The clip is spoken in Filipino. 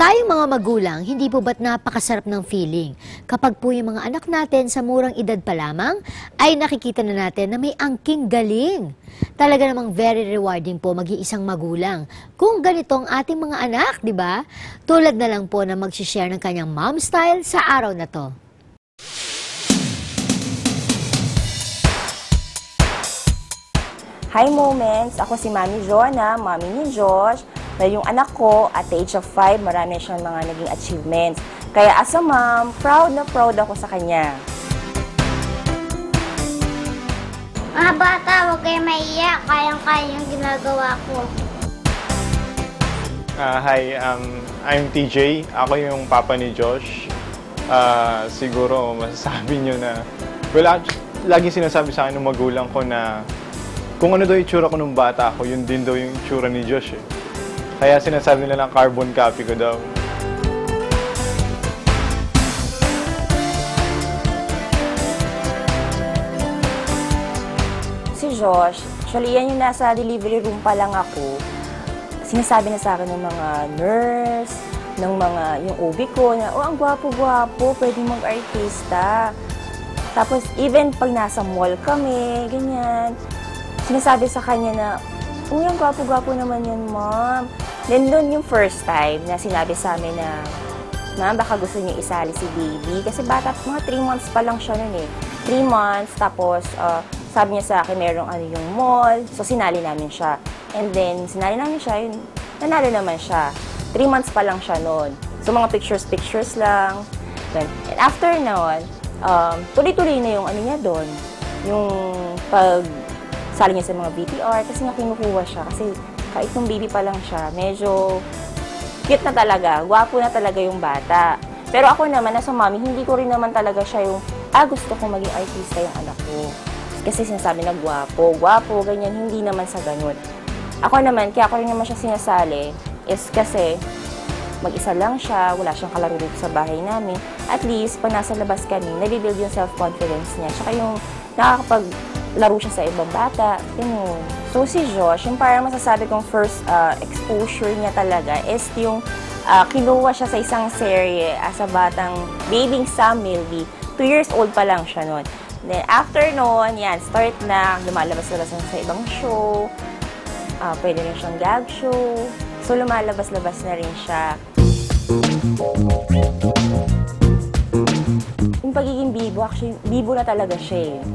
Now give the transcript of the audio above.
Tayong mga magulang, hindi po ba't napakasarap ng feeling kapag po yung mga anak natin sa murang edad pa lamang ay nakikita na natin na may angking galing. Talaga namang very rewarding po mag-iisang magulang kung ganito ang ating mga anak, di ba? Tulad na lang po na mag-share ng kanyang mom style sa araw na to. Hi Moments! Ako si Mami Jonah, Mami ni Josh. Na yung anak ko, at the age of 5, marami siyang mga naging achievements. Kaya as a mom, proud na proud ako sa kanya. Mga bata, huwag kayo maiiyak. Kayang-kaya yung ginagawa ko. Hi, I'm TJ. Ako yung papa ni Josh. Siguro masasabi nyo na... Well, laging sinasabi sa akin ng magulang ko na kung ano daw yung itsura ko nung bata ako, yun din daw yung itsura ni Josh eh. Kaya sinasabi nila ng carbon copy ko daw. Si Josh, actually yan yung nasa delivery room pa lang ako. Sinasabi na sa akin ng mga nurse, ng mga yung OB ko na, oh, ang gwapo-gwapo, pwede mag-artista. Tapos even pag nasa mall kami, ganyan, sinasabi sa kanya na, uy, ang gwapo-gwapo naman yan, ma'am. Then doon yung first time na sinabi sa amin na, ma'am, baka gusto niyo isali si baby. Kasi bata, mga 3 months pa lang siya nun eh. 3 months, tapos sabi niya sa akin, merong ano yung mall. So, sinali namin siya. And then, sinali namin siya, yun, nanalo naman siya. 3 months pa lang siya nun. So, mga pictures lang. Then, and after nun, tuloy-tuloy na yung ano niya doon. Yung pag sali niya sa mga VTR, kasi nga kinukuha siya. Kasi kahit nung baby pa lang siya, medyo cute na talaga. Gwapo na talaga yung bata. Pero ako naman, as a mommy, hindi ko rin naman talaga siya yung, gusto kong maging artista yung anak ko. Kasi sinasabi na gwapo, ganyan, hindi naman sa ganun. Ako naman, kaya ako rin naman siya sinasali, is kasi mag-isa lang siya, wala siyang kalaro dito sa bahay namin. At least, pag nasa labas kami, nabibuild yung self-confidence niya. Tsaka yung nakakapaglaro siya sa ibang bata, ganun. So, si Josh, yung parang masasabi kong first exposure niya talaga is yung kinuha siya sa isang serye as a batang babying Sam Milby. 2 years old pa lang siya noon. Then, after noon, yan, start na, lumalabas-labas sa ibang show. Pwede rin siyang gag show. So, lumalabas-labas na rin siya. Yung pagiging bibo, actually, bibo na talaga siya eh.